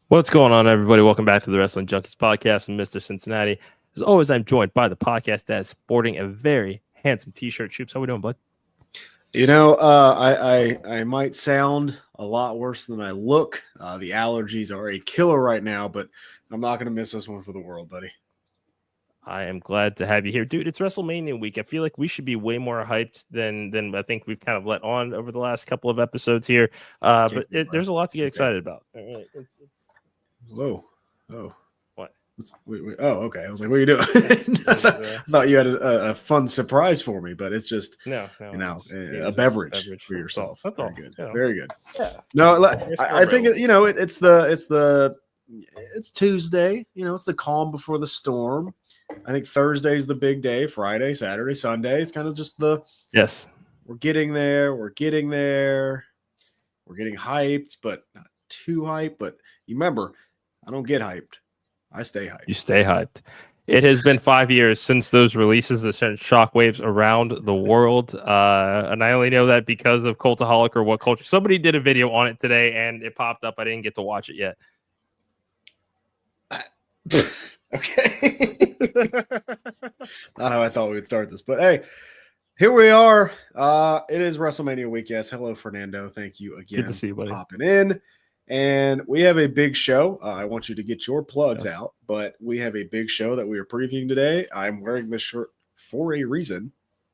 What's going on, everybody? Welcome back to the Wrestling Junkies podcast. I'm Mr. Cincinnati. As always, I'm joined by the podcast dad sporting a very handsome t-shirt. Shoops, how we doing, bud? You know, I might sound a lot worse than I look. The allergies are a killer right now, but I'm not going to miss this one for the world, buddy. I am glad to have you here. Dude, it's WrestleMania week. I feel like we should be way more hyped than I think we've kind of let on over the last couple of episodes here. But there's a lot to get excited about. All right, Whoa. Oh. What? Wait. Oh, okay. I was like, what are you doing? I thought you had a fun surprise for me, but it's just, no, a beverage for yourself. That's Very all. good. You know. Very good. Yeah. No, I think, it's Tuesday. You know, it's the calm before the storm. I think Thursday's the big day. Friday, Saturday, Sunday. It's kind of just yes. We're getting there. We're getting hyped, but not too hyped. But you remember, I don't get hyped. I stay hyped. You stay hyped. It has been 5 years since those releases that sent shockwaves around the world. And I only know that because of Cultaholic or What Culture. Somebody did a video on it today and it popped up. I didn't get to watch it yet. Okay. Not how I thought we would start this, but hey, here we are. It is WrestleMania week. Yes. Hello, Fernando. Thank you again. Good to see you, buddy. Popping in. And we have a big show. I want you to get your plugs out, but we have a big show that we are previewing today. I'm wearing this shirt for a reason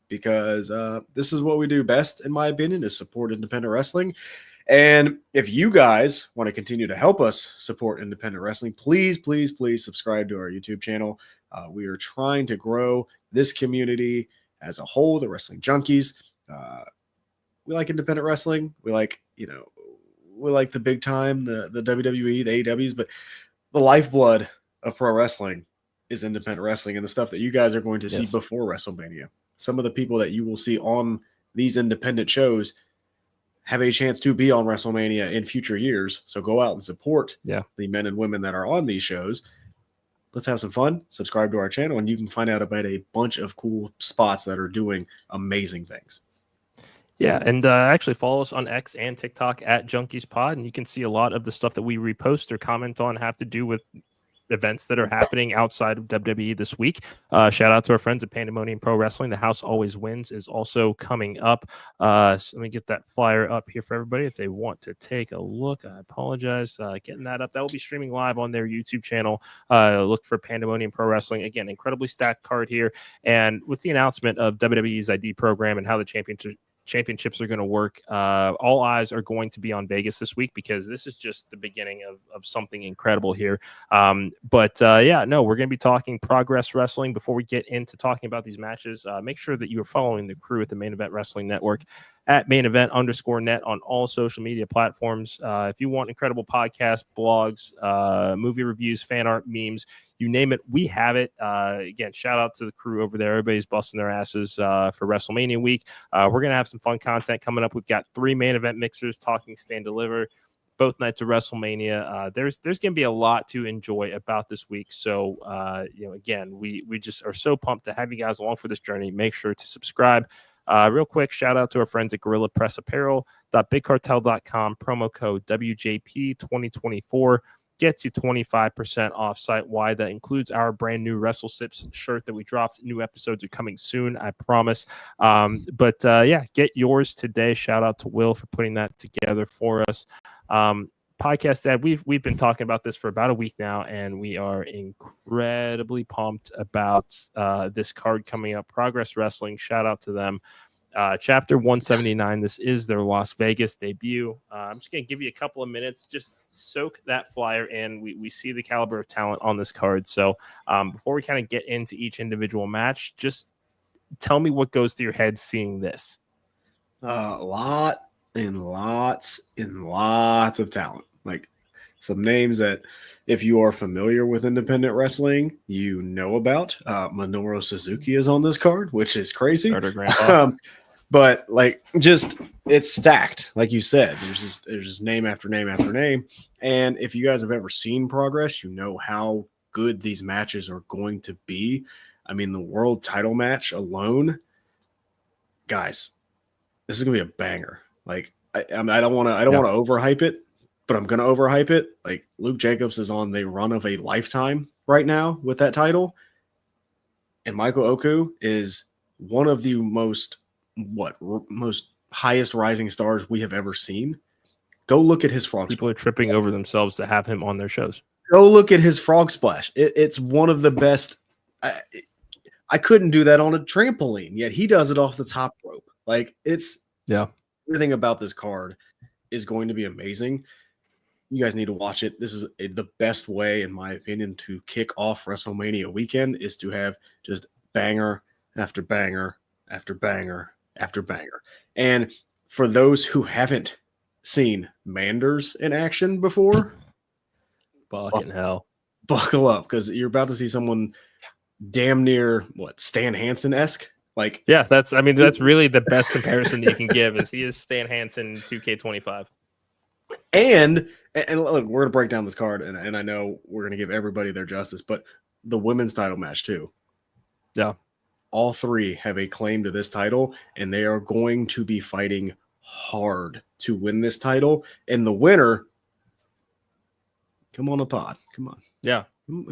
because this is what we do best, in my opinion, is support independent wrestling. And if you guys want to continue to help us support independent wrestling, please subscribe to our YouTube channel. We are trying to grow this community as a whole, the Wrestling Junkies. We like independent wrestling. We like the big time, the WWE, the AEWs, but the lifeblood of pro wrestling is independent wrestling and the stuff that you guys are going to see before WrestleMania. Some of the people that you will see on these independent shows have a chance to be on WrestleMania in future years. So go out and support the men and women that are on these shows. Let's have some fun. Subscribe to our channel, and you can find out about a bunch of cool spots that are doing amazing things. Yeah, and actually follow us on X and TikTok at JunkiesPod, and you can see a lot of the stuff that we repost or comment on have to do with events that are happening outside of WWE this week. Shout out to our friends at Pandemonium Pro Wrestling. The House Always Wins is also coming up. So let me get that flyer up here for everybody if they want to take a look. I apologize. Getting that up. That will be streaming live on their YouTube channel. Look for Pandemonium Pro Wrestling. Again, incredibly stacked card here. And with the announcement of WWE's ID program and how the championships are going to work, all eyes are going to be on Vegas this week because this is just the beginning of something incredible here. We're going to be talking Progress Wrestling. Before we get into talking about these matches, make sure that you are following the crew at the Main Event Wrestling Network at @mainevent_net on all social media platforms. If you want incredible podcasts, blogs, movie reviews, fan art, memes, you name it, we have it. Again, shout out to the crew over there. Everybody's busting their asses for WrestleMania week. We're going to have some fun content coming up. We've got 3 main event mixers, Talking Stand Deliver, both nights of WrestleMania. There's going to be a lot to enjoy about this week. So, again, we just are so pumped to have you guys along for this journey. Make sure to subscribe. Real quick, shout out to our friends at Gorilla Press Apparel.bigcartel.com. Promo code WJP2024 gets you 25% off site-wide. That includes our brand new Wrestle Sips shirt that we dropped. New episodes are coming soon, I promise. Get yours today. Shout out to Will for putting that together for us. Podcast Dad, we've been talking about this for about a week now, and we are incredibly pumped about this card coming up. Progress Wrestling, shout out to them. Chapter 179, this is their Las Vegas debut. I'm just going to give you a couple of minutes, just soak that flyer in. We see the caliber of talent on this card. So before we kind of get into each individual match, just tell me what goes through your head seeing this. Lots of talent. Like some names that if you are familiar with independent wrestling, you know about. Minoru Suzuki is on this card, which is crazy. But it's stacked, like you said. There's just name after name after name. And if you guys have ever seen Progress, you know how good these matches are going to be. I mean, the world title match alone, guys, this is gonna be a banger. Like I don't want to overhype it, but I'm going to overhype it. Like Luke Jacobs is on the run of a lifetime right now with that title. And Michael Oku is one of the most highest rising stars we have ever seen. Go look at his frog People splash. are tripping over themselves to have him on their shows. Go look at his frog splash. It's one of the best. I couldn't do that on a trampoline, yet he does it off the top rope. Like everything about this card is going to be amazing. You guys need to watch it. This is the best way, in my opinion, to kick off WrestleMania weekend is to have just banger after banger after banger after banger. And for those who haven't seen Manders in action before, fucking hell, buckle up, because you're about to see someone damn near Stan Hansen-esque. Like, yeah, that's really the best comparison that you can give. Is he is Stan Hansen 2K25. And look, we're gonna break down this card, and I know we're gonna give everybody their justice, but the women's title match too. Yeah, all three have a claim to this title, and they are going to be fighting hard to win this title. And the winner, come on the pod. Come on. Yeah.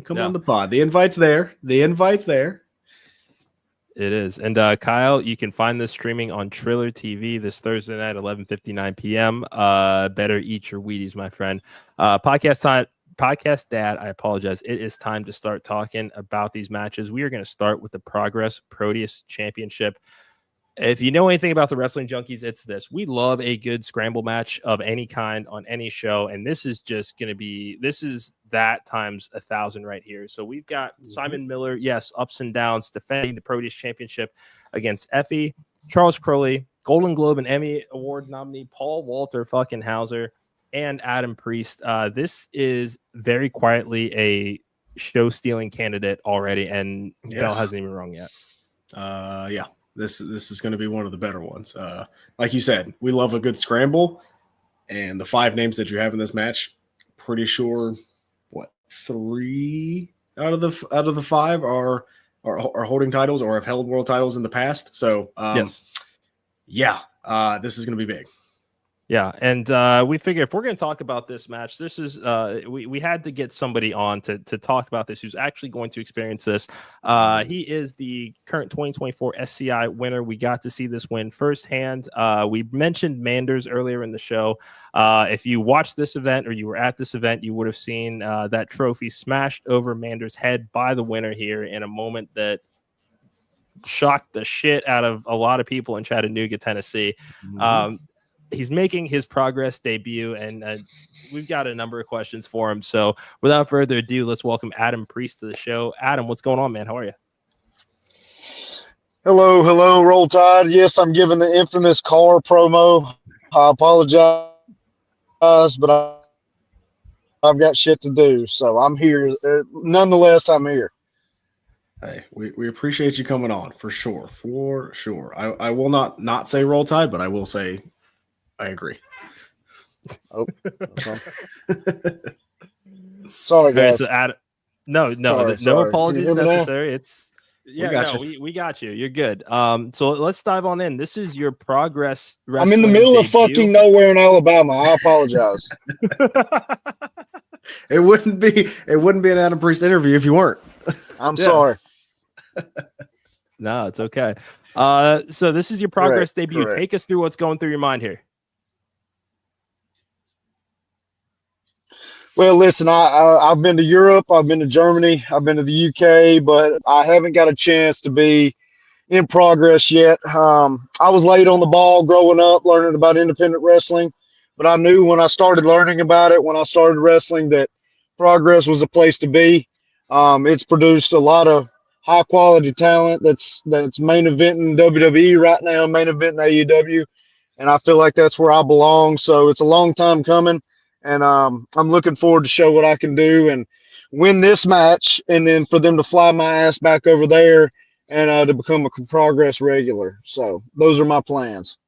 Come on the pod. The invite's there. It is. And Kyle, you can find this streaming on Triller TV this Thursday night, 11:59 p.m. Better eat your Wheaties, my friend. Podcast Dad, I apologize. It is time to start talking about these matches. We are going to start with the Progress Proteus Championship. If you know anything about the Wrestling Junkies, it's this. We love a good scramble match of any kind on any show, and this is just going to be, this is that times 1,000 right here. So we've got Simon Miller, yes, ups and downs, defending the Proteus Championship against Effy, Charles Crowley, Golden Globe and Emmy Award nominee Paul Walter fucking Hauser, and Adam Priest. This is very quietly a show-stealing candidate already, and Bell hasn't even rung yet. Yeah. This is going to be one of the better ones. Like you said, we love a good scramble, and the 5 names that you have in this match, pretty sure 3 out of the 5 are holding titles or have held world titles in the past. So this is going to be big. Yeah, and we figure if we're going to talk about this match, this is we had to get somebody on to talk about this who's actually going to experience this. He is the current 2024 SCI winner. We got to see this win firsthand. We mentioned Manders earlier in the show. If you watched this event or you were at this event, you would have seen that trophy smashed over Manders' head by the winner here in a moment that shocked the shit out of a lot of people in Chattanooga, Tennessee. He's making his Progress debut, and we've got a number of questions for him. So without further ado, let's welcome Adam Priest to the show. Adam, what's going on, man? How are you? Hello, Roll Tide. Yes, I'm giving the infamous car promo. I apologize, but I've got shit to do, so I'm here. Nonetheless, I'm here. Hey, we appreciate you coming on, for sure. I will not say Roll Tide, but I will say I agree. Oh, sorry, guys. So Adam, no apologies necessary. It's we got you. You're good. So let's dive on in. This is your Progress Wrestling I'm in the middle debut. of fucking nowhere in Alabama. I apologize. It wouldn't be an Adam Priest interview if you weren't. I'm sorry. No, it's okay. So this is your Progress debut. Correct. Take us through what's going through your mind here. Well, listen, I've been to Europe, I've been to Germany, I've been to the UK, but I haven't got a chance to be in Progress yet. I was late on the ball growing up, learning about independent wrestling, but I knew when I started learning about it, when I started wrestling, that Progress was a place to be. It's produced a lot of high quality talent that's main eventing WWE right now, main eventing AEW, and I feel like that's where I belong. So it's a long time coming. And I'm looking forward to show what I can do and win this match, and then for them to fly my ass back over there and to become a Progress regular. So those are my plans.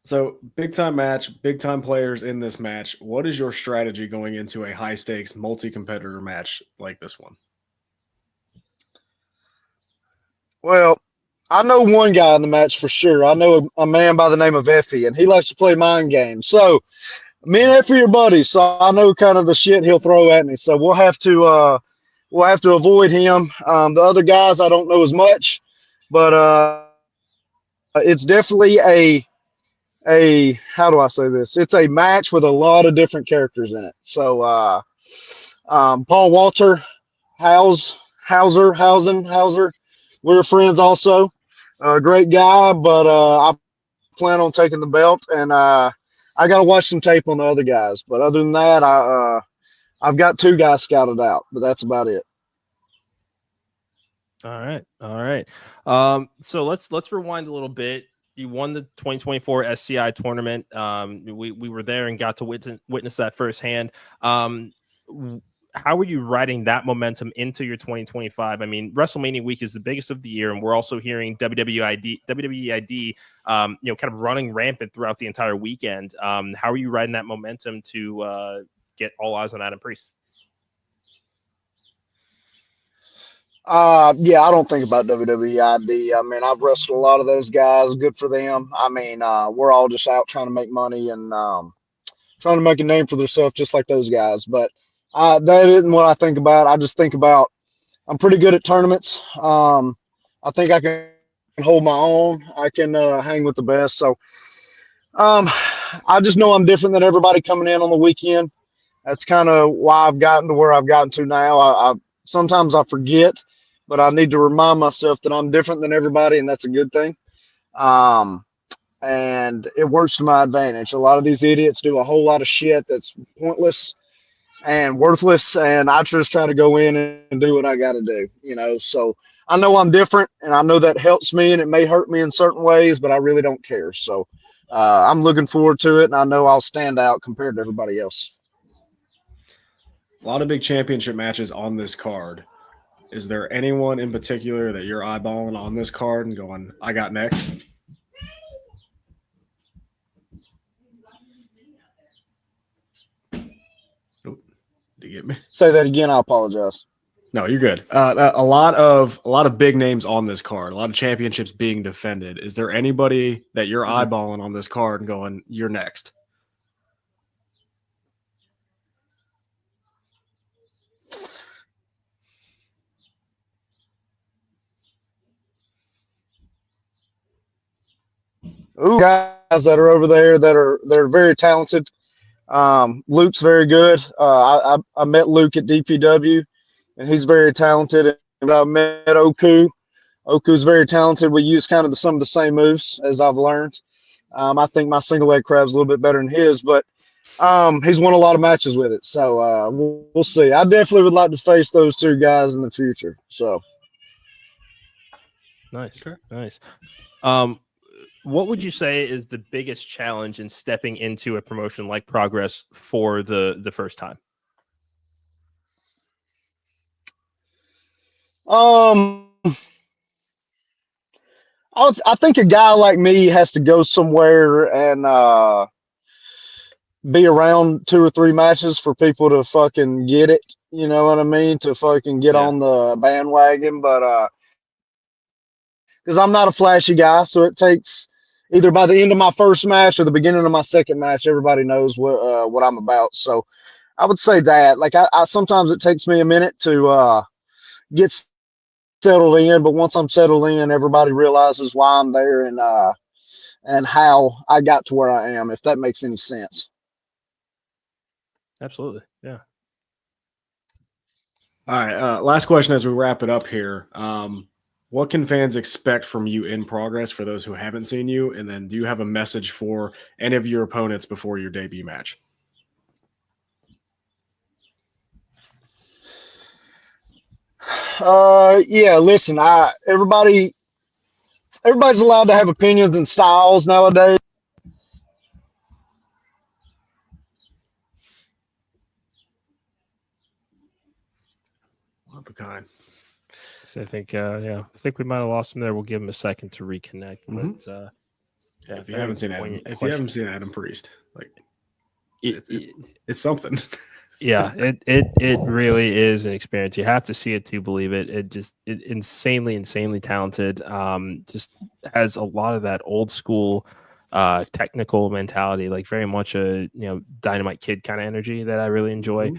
So big time match, big time players in this match. What is your strategy going into a high stakes multi-competitor match like this one? Well, I know one guy in the match for sure. I know a man by the name of Effy, and he likes to play mind games. So Me and Effy are buddies, so I know kind of the shit he'll throw at me. So we'll have to avoid him. The other guys I don't know as much, but it's definitely a how do I say this? It's a match with a lot of different characters in it. So Paul Walter Hauser, we're friends also. Great guy, but I plan on taking the belt, and I got to watch some tape on the other guys. But other than that, I've got 2 guys scouted out, but that's about it. All right. So let's rewind a little bit. You won the 2024 SCI tournament. We were there and got to witness that firsthand. How are you riding that momentum into your 2025? I mean, WrestleMania week is the biggest of the year, and we're also hearing WWE ID, kind of running rampant throughout the entire weekend. How are you riding that momentum to get all eyes on Adam Priest? Yeah, I don't think about WWE ID. I mean, I've wrestled a lot of those guys. Good for them. I mean, we're all just out trying to make money and trying to make a name for themselves, just like those guys. But that isn't what I think about. I just think about I'm pretty good at tournaments. I think I can hold my own. I can hang with the best. So I just know I'm different than everybody coming in on the weekend. That's kind of why I've gotten to where I've gotten to now. I sometimes I forget, but I need to remind myself that I'm different than everybody, and that's a good thing. And it works to my advantage. A lot of these idiots do a whole lot of shit that's pointless and worthless, and I just try to go in and do what I got to do, So I know I'm different, and I know that helps me, and it may hurt me in certain ways, but I really don't care. So I'm looking forward to it, and I know I'll stand out compared to everybody else. A lot of big championship matches on this card. Is there anyone in particular that you're eyeballing on this card and going, I got next? Oh, did you get me? Say that again. I apologize. No, you're good. A lot of big names on this card, a lot of championships being defended. Is there anybody that you're eyeballing on this card and going, you're next? Ooh, guys that are over there they're very talented. Luke's very good. I met Luke at DPW, and he's very talented. And I met Oku. Oku's very talented. We use kind of some of the same moves, as I've learned. I think my single leg crab's a little bit better than his, but he's won a lot of matches with it. So we'll see. I definitely would like to face those 2 guys in the future. So nice. What would you say is the biggest challenge in stepping into a promotion like Progress for the first time? I think a guy like me has to go somewhere and be around 2 or 3 matches for people to fucking get it. You know what I mean? To fucking get on the bandwagon. But because I'm not a flashy guy, so it takes either by the end of my first match or the beginning of my second match, everybody knows what I'm about. So I would say that. Like I sometimes it takes me a minute to get settled in, but once I'm settled in, everybody realizes why I'm there and how I got to where I am, if that makes any sense. Absolutely. Yeah. All right. Last question as we wrap it up here. What can fans expect from you in Progress for those who haven't seen you? And then do you have a message for any of your opponents before your debut match? Yeah, listen, everybody's allowed to have opinions and styles nowadays. One of a kind. So I think we might have lost him there. We'll give him a second to reconnect. But if you haven't seen Adam Priest, like it's something. Yeah, it really is an experience. You have to see it to believe it. It insanely talented. Just has a lot of that old school technical mentality, like very much a Dynamite Kid kind of energy that I really enjoy.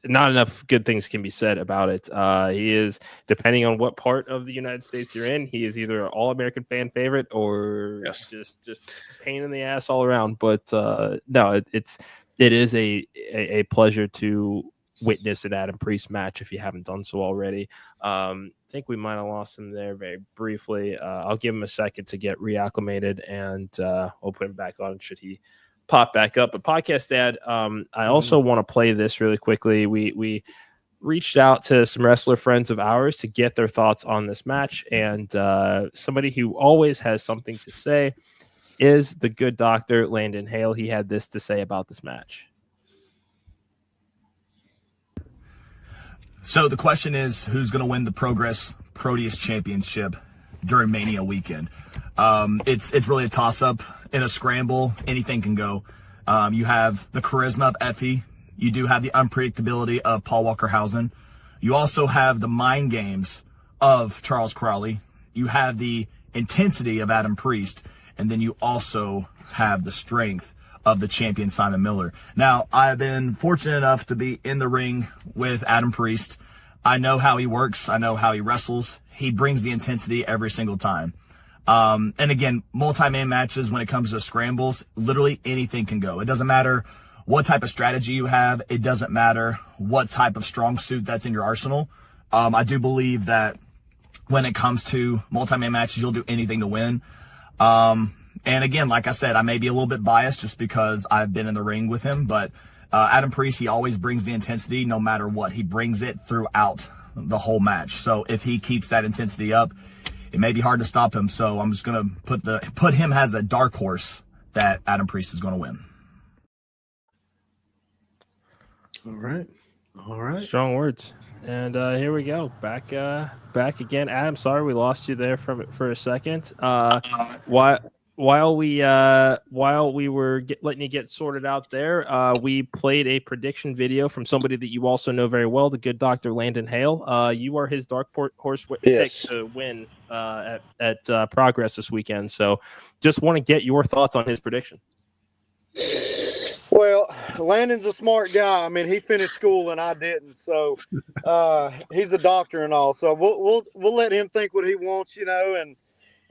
Not enough good things can be said about it. He is, depending on what part of the United States you're in, he is either an all-American fan favorite or just pain in the ass all around. But no, it is a pleasure to witness an Adam Priest match if you haven't done so already. I think we might have lost him there very briefly. I'll give him a second to get reacclimated, and we'll put him back on should he pop back up. But Podcast Dad, I also want to play this really quickly. We reached out to some wrestler friends of ours to get their thoughts on this match, and somebody who always has something to say is the good doctor Landon Hale. He had this to say about this match. So the question is, who's going to win the Progress Proteus Championship during Mania weekend? It's really a toss-up. In a scramble, anything can go. You have the charisma of Effy. You do have the unpredictability of Paul Walter Hauser. You also have the mind games of Charles Crowley. You have the intensity of Adam Priest. And then you also have the strength of the champion Simon Miller. Now, I've been fortunate enough to be in the ring with Adam Priest. I know how he works. I know how he wrestles. He brings the intensity every single time. And again, multi-man matches, when it comes to scrambles, literally anything can go. It doesn't matter what type of strategy you have. It doesn't matter what type of strong suit that's in your arsenal. I do believe that when it comes to multi-man matches, you'll do anything to win. And again, like I said, I may be a little bit biased just because I've been in the ring with him, but Adam Priest, he always brings the intensity no matter what. He brings it throughout the whole match. So if he keeps that intensity up, it may be hard to stop him. So I'm just going to put him as a dark horse that Adam Priest is going to win. All right. Strong words. And here we go. Back again. Adam, sorry we lost you there for a second. While we were letting you get sorted out there, we played a prediction video from somebody that you also know very well, the good Dr. Landon Hale. You are his dark horse pick to win at Progress this weekend. So just want to get your thoughts on his prediction. Well, Landon's a smart guy. I mean, he finished school and I didn't, so he's a doctor and all. So we'll let him think what he wants, and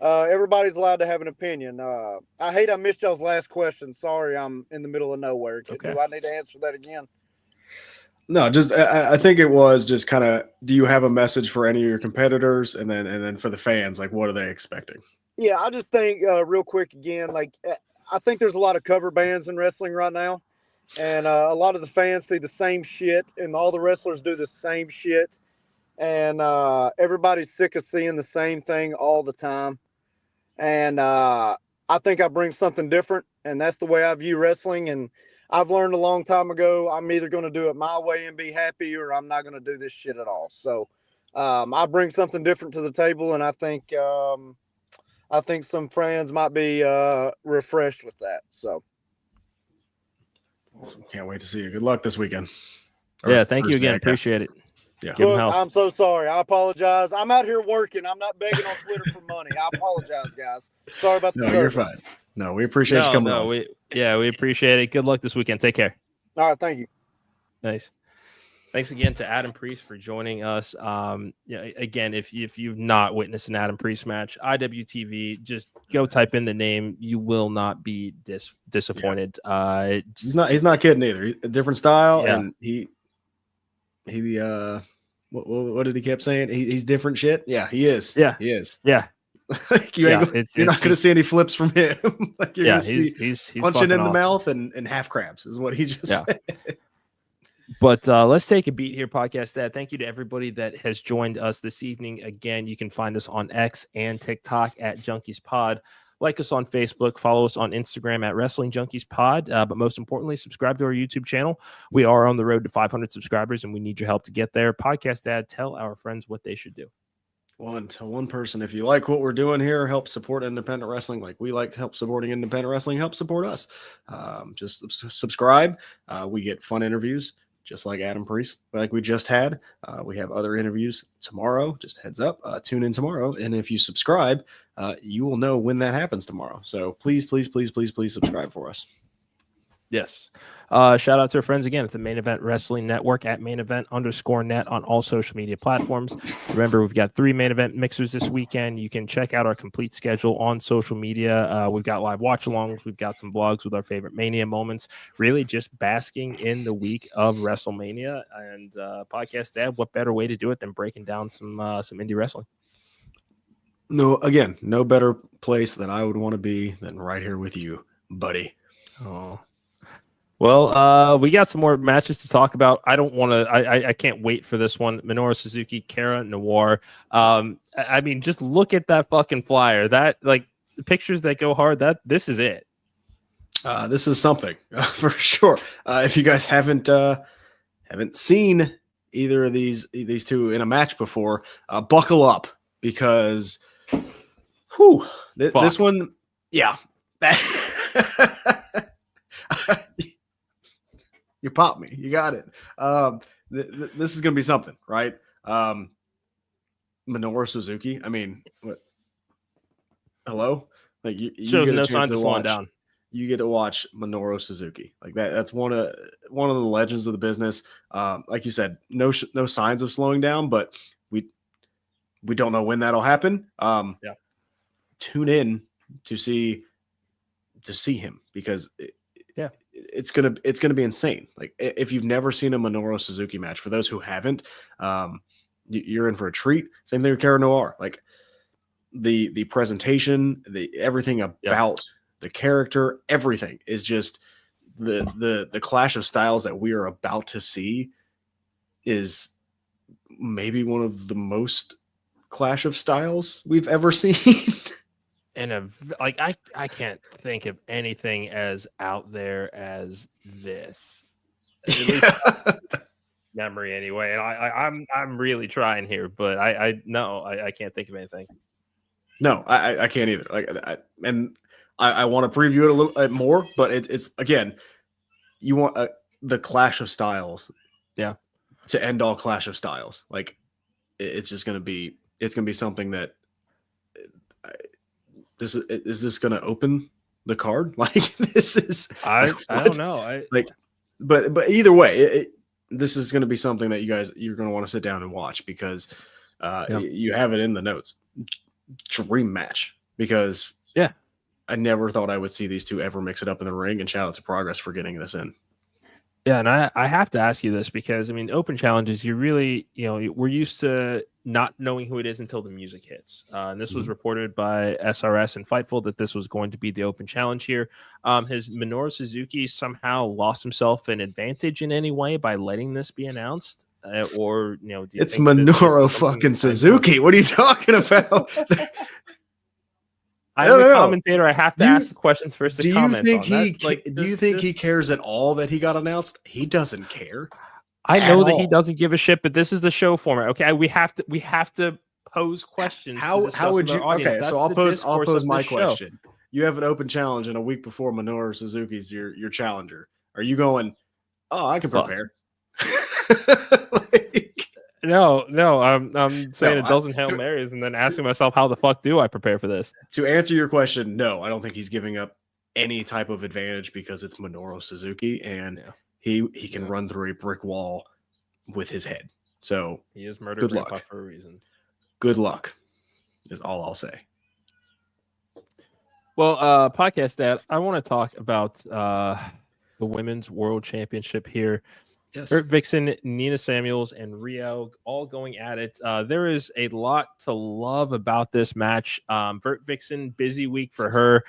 everybody's allowed to have an opinion. I hate I missed y'all's last question. Sorry, I'm in the middle of nowhere. Okay. Do I need to answer that again? No, just I think it was just kind of, do you have a message for any of your competitors, and then for the fans, like what are they expecting? Yeah, I just think real quick again, like I think there's a lot of cover bands in wrestling right now, and a lot of the fans see the same shit, and all the wrestlers do the same shit, and everybody's sick of seeing the same thing all the time. And I think I bring something different, and that's the way I view wrestling. And I've learned a long time ago, I'm either going to do it my way and be happy, or I'm not going to do this shit at all. So I bring something different to the table, and I think some fans might be refreshed with that. So Awesome. Can't wait to see you. Good luck this weekend. Yeah, thank you again. Appreciate it. Yeah. Look, I'm so sorry. I apologize. I'm out here working. I'm not begging on Twitter for money. I apologize, guys. Sorry about the No, you're fine. No, we appreciate you coming on. We appreciate it. Good luck this weekend. Take care. All right, thank you. Nice. Thanks again to Adam Priest for joining us. Again, if you've not witnessed an Adam Priest match, IWTV, just go type in the name. You will not be disappointed. Yeah. He's not kidding either. A different style, Yeah. and he what did he kept saying? He's different shit. Yeah, he is. Yeah, he is. Yeah. You're not going to see any flips from him. Like you're going to see he's punching in the awesome. mouth and half crabs is what he just said. But let's take a beat here, Podcast Dad. Thank you to everybody that has joined us this evening. Again, you can find us on X and TikTok at Junkies Pod. Like us on Facebook, follow us on Instagram at Wrestling Junkies Pod. But most importantly, subscribe to our YouTube channel. We are on the road to 500 subscribers, and we need your help to get there. Podcast Dad, tell our friends what they should do. Tell one person, if you like what we're doing here, help support independent wrestling like we like help supporting independent wrestling, help support us. Just subscribe. We get fun interviews, just like Adam Priest, like we just had. We have other interviews tomorrow. Just heads up, tune in tomorrow. And if you subscribe, you will know when that happens tomorrow. So please, please, please, please, please subscribe for us. Yes. Shout out to our friends again at the Main Event Wrestling Network at @mainevent_net on all social media platforms. Remember, we've got 3 main event mixers this weekend. You can check out our complete schedule on social media. We've got live watch alongs. We've got some blogs with our favorite Mania moments, really just basking in the week of WrestleMania. And Podcast Dad, what better way to do it than breaking down some indie wrestling? No, again, no better place that I would want to be than right here with you, buddy. Oh. Well, we got some more matches to talk about. I don't want to. I can't wait for this one. Minoru Suzuki, Kara Noir. I mean, just look at that fucking flyer. That the pictures that go hard. This is it. This is something for sure. If you guys haven't seen either of these two in a match before, buckle up because, this one, yeah. You popped me. You got it. This is going to be something, right? Minoru Suzuki. I mean, what? Hello? Like you shows get no a signs chance to of slowing watch. down. You get to watch Minoru Suzuki. Like that. That's one of the legends of the business. Like you said, no signs of slowing down, but we don't know when that'll happen. Yeah. Tune in to see him because it's gonna be insane. Like if you've never seen a Minoru Suzuki match, for those who haven't, you're in for a treat. Same thing with Kara Noir. Like the presentation, everything about the character, everything is just the clash of styles that we are about to see is maybe one of the most clash of styles we've ever seen. And I can't think of anything as out there as this. At least memory anyway. And I'm really trying here, but I can't think of anything. No, I can't either. I want to preview it a little bit more, but it's again, you want the clash of styles, to end all clash of styles. Like it's gonna be something that. Is this going to open the card? Like this is, I don't know. But either way, this is going to be something that you're going to want to sit down and watch because you have it in the notes. Dream match because I never thought I would see these two ever mix it up in the ring, and shout out to Progress for getting this in. Yeah, and I have to ask you this because, I mean, open challenges, you really, we're used to not knowing who it is until the music hits. And this was reported by SRS and Fightful that this was going to be the open challenge here. Has Minoru Suzuki somehow lost himself an advantage in any way by letting this be announced? Or, do you it's think Minoru fucking Suzuki. What are you talking about? I'm a commentator. I have to ask the questions first to comment on that. Do you think he cares at all that he got announced? He doesn't care. I know that he doesn't give a shit, but this is the show format. Okay, we have to pose questions. How would you? Okay, so I'll pose my question. Show. You have an open challenge, and a week before Minoru Suzuki's your challenger. Are you going? Oh, I can prepare. No, I'm saying a dozen Hail Marys and then asking myself, how the fuck do I prepare for this? To answer your question, no, I don't think he's giving up any type of advantage because it's Minoru Suzuki and he can run through a brick wall with his head. So he is murdered grandpa for a reason. Good luck is all I'll say. Well, Podcast Dad, I want to talk about the Women's World Championship here. Yes. Vert Vixen, Nina Samuels, and Rio all going at it. There is a lot to love about this match. Vert Vixen, busy week for her.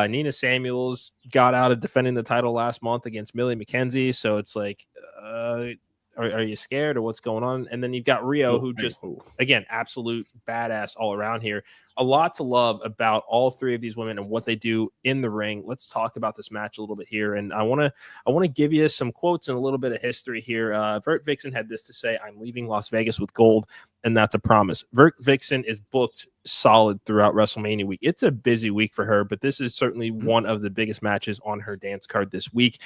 Nina Samuels got out of defending the title last month against Millie McKenzie. So it's like, are you scared or what's going on? And then you've got Rio, who just, again, absolute badass all around here. A lot to love about all three of these women and what they do in the ring. Let's talk about this match a little bit here. And I want to give you some quotes and a little bit of history here. Vert Vixen had this to say: "I'm leaving Las Vegas with gold. and that's a promise. Vert Vixen is booked solid throughout WrestleMania week. It's a busy week for her, but this is certainly one of the biggest matches on her dance card this week.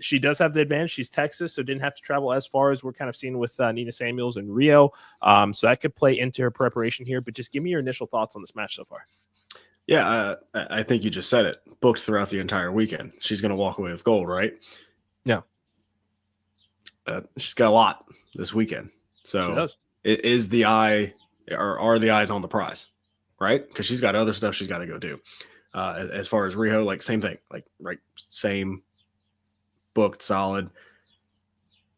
She does have the advantage. She's Texas, so didn't have to travel as far as we're kind of seeing with Nina Samuels and Rio. So that could play into her preparation here, but just give me your initial thoughts on this match so far. Yeah, I think you just said it. Booked throughout the entire weekend. She's going to walk away with gold, right? Yeah. She's got a lot this weekend. So it is the eye, or are the eyes on the prize, right? Because she's got other stuff she's got to go do. As far as Riho, like same thing, like right, same, booked solid.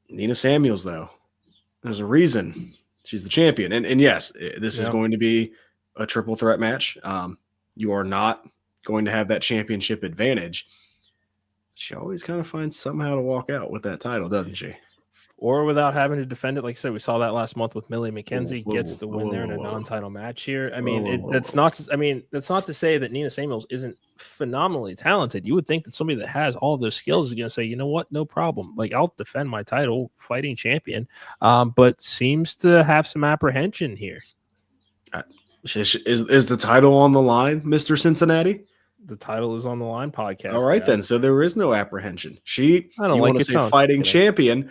Nina Samuels, though, there's a reason she's the champion, and yes, this is going to be a triple threat match. You are not going to have that championship advantage. She always kind of finds somehow to walk out with that title, doesn't she? Or without having to defend it. Like I said, we saw that last month with Millie McKenzie gets the win there in a non-title match here. I mean, that's not to say that Nina Samuels isn't phenomenally talented. You would think that somebody that has all of those skills is going to say, you know what, no problem. Like, I'll defend my title, fighting champion, but seems to have some apprehension here. Is the title on the line, Mr. Cincinnati? The title is on the line podcast. All right, then. So there is no apprehension. I don't like want to say fighting champion.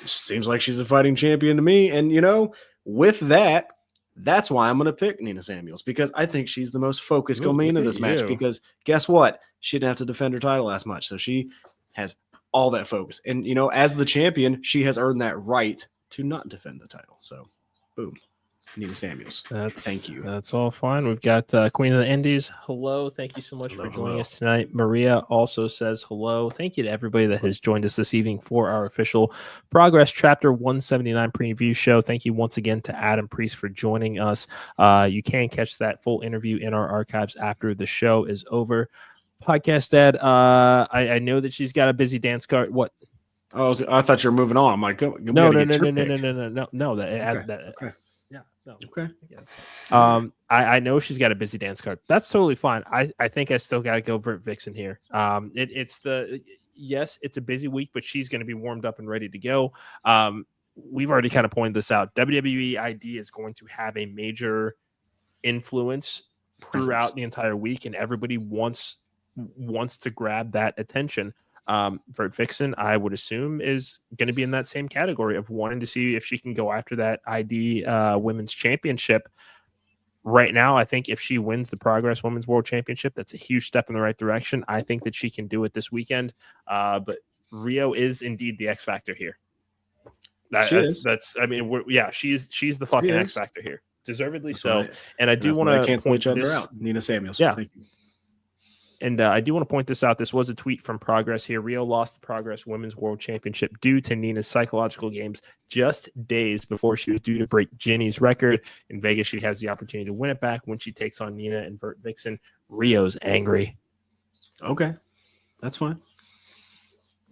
Seems like she's a fighting champion to me. And, with that, that's why I'm going to pick Nina Samuels, because I think she's the most focused going into this match. Because guess what? She didn't have to defend her title as much. So she has all that focus. And, as the champion, she has earned that right to not defend the title. So, boom. Nina Samuels. Thank you. That's all fine. We've got Queen of the Indies. Hello. Thank you so much for joining us tonight. Maria also says hello. Thank you to everybody that has joined us this evening for our official Progress Chapter 179 preview show. Thank you once again to Adam Priest for joining us. You can catch that full interview in our archives after the show is over. Podcast Dad, I know that she's got a busy dance card. What? Oh, I thought you were moving on. I'm like, no. Okay. Yeah. No. Okay. I know she's got a busy dance card. That's totally fine. I think I still got to go Vert Vixen here. It's a busy week, but she's going to be warmed up and ready to go. We've already kind of pointed this out. WWE ID is going to have a major influence throughout the entire week, and everybody wants to grab that attention. Vert Vixen, I would assume, is going to be in that same category of wanting to see if she can go after that ID Women's Championship. Right now, I think if she wins the Progress Women's World Championship, that's a huge step in the right direction. I think that she can do it this weekend. But Rio is indeed the X factor here. She's the fucking X factor here, deservedly so. And I do want to cancel each other out. Nina Samuels. Yeah. Thank you. And I do want to point this out. This was a tweet from Progress here. Rio lost the Progress Women's World Championship due to Nina's psychological games just days before she was due to break Ginny's record. In Vegas, she has the opportunity to win it back when she takes on Nina and Vert Vixen. Rio's angry. Okay. That's fine.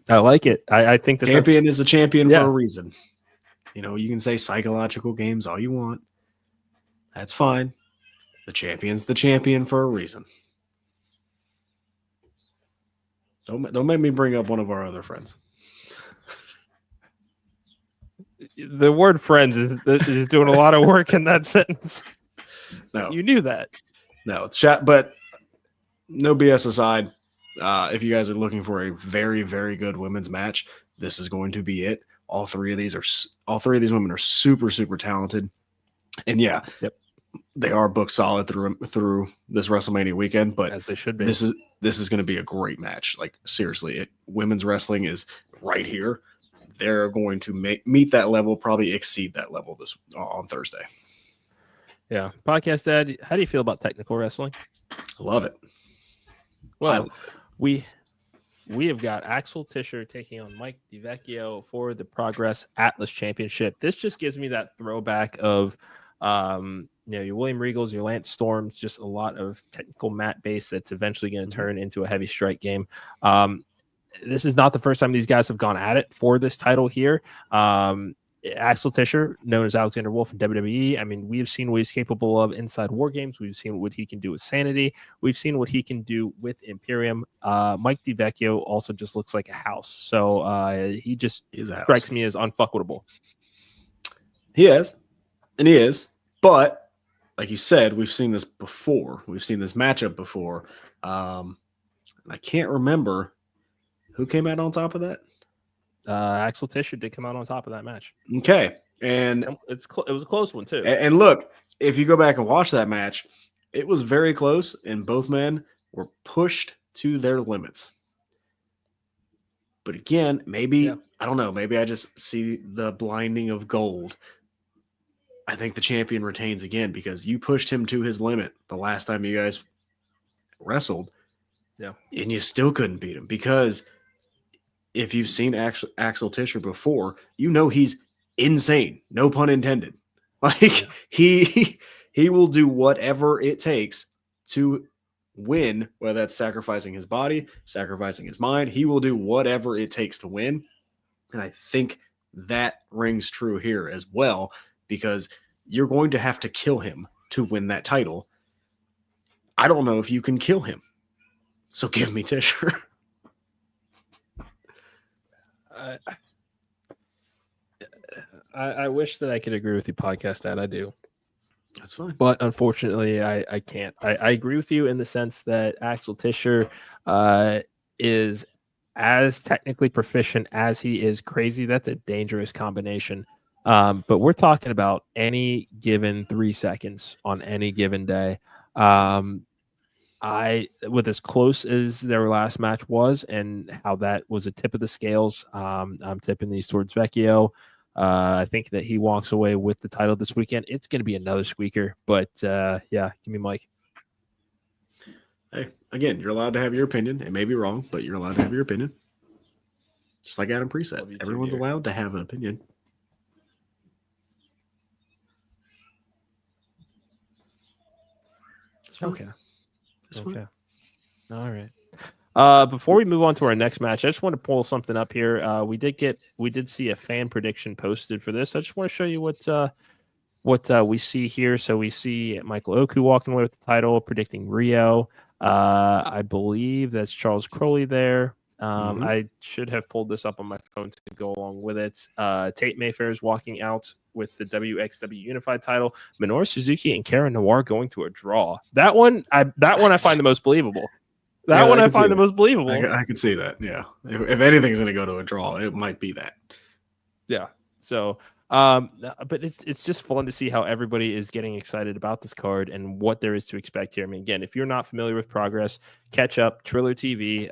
I like it. I think that champion is a champion for a reason. You can say psychological games all you want. That's fine. The champion's the champion for a reason. Don't make me bring up one of our other friends. The word friends is doing a lot of work in that sentence. No. You knew that. No, it's chat, but no BS aside. If you guys are looking for a very, very good women's match, this is going to be it. All three of these women are super, super talented. And they are booked solid through this WrestleMania weekend, but as they should be. This is going to be a great match. Like, seriously, women's wrestling is right here. They're going to meet that level, probably exceed that level on Thursday. Yeah. Podcast Dad, how do you feel about technical wrestling? I love it. Well, we have got Axel Tischer taking on Mike Vecchio for the Progress Atlas Championship. This just gives me that throwback of your William Regals, your Lance Storms, just a lot of technical mat base that's eventually going to turn into a heavy strike game. This is not the first time these guys have gone at it for this title here. Axel Tischer, known as Alexander Wolf in WWE. I mean, we have seen what he's capable of inside War Games. We've seen what he can do with Sanity. We've seen what he can do with Imperium. Mike DiVecchio also just looks like a house. So he just strikes me as unfuckable. He is. And he is. But like you said, we've seen this before. We've seen this matchup before. And I can't remember who came out on top of that. Axel Tischer did come out on top of that match. Okay. And it was a close one, too. And look, if you go back and watch that match, it was very close, and both men were pushed to their limits. But again, maybe, I don't know, maybe I just see the blinding of gold. I think the champion retains again because you pushed him to his limit the last time you guys wrestled. Yeah. And you still couldn't beat him because if you've seen Axel Tischer before, you know he's insane. No pun intended. Like he will do whatever it takes to win, whether that's sacrificing his body, sacrificing his mind. He will do whatever it takes to win. And I think that rings true here as well, because you're going to have to kill him to win that title. I don't know if you can kill him. So give me Tischer. I wish that I could agree with you, podcast Dad. I do. That's fine. But unfortunately, I can't. I agree with you in the sense that Axel Tischer is as technically proficient as he is crazy. That's a dangerous combination. But we're talking about any given 3 seconds on any given day. With as close as their last match was and how that was a tip of the scales, I'm tipping these towards Vecchio. I think that he walks away with the title this weekend. It's going to be another squeaker, but yeah, give me Mike. Hey, again, you're allowed to have your opinion. It may be wrong, but you're allowed to have your opinion. Just like Adam Preset. Everyone's allowed to have an opinion. Okay. Okay. All right. Before we move on to our next match, I just want to pull something up here. We did see a fan prediction posted for this. I just want to show you what we see here. So we see Michael Oku walking away with the title, predicting Rio. I believe that's Charles Crowley there. I should have pulled this up on my phone to go along with it. Tate Mayfair is walking out with the WXW Unified title. Minoru Suzuki and Karen Noir going to a draw. That one I find the most believable. I find the most believable. I can see that. Yeah. If anything's going to go to a draw, it might be that. Yeah. So, but it's just fun to see how everybody is getting excited about this card and what there is to expect here. I mean, again, if you're not familiar with Progress, catch up, Triller TV.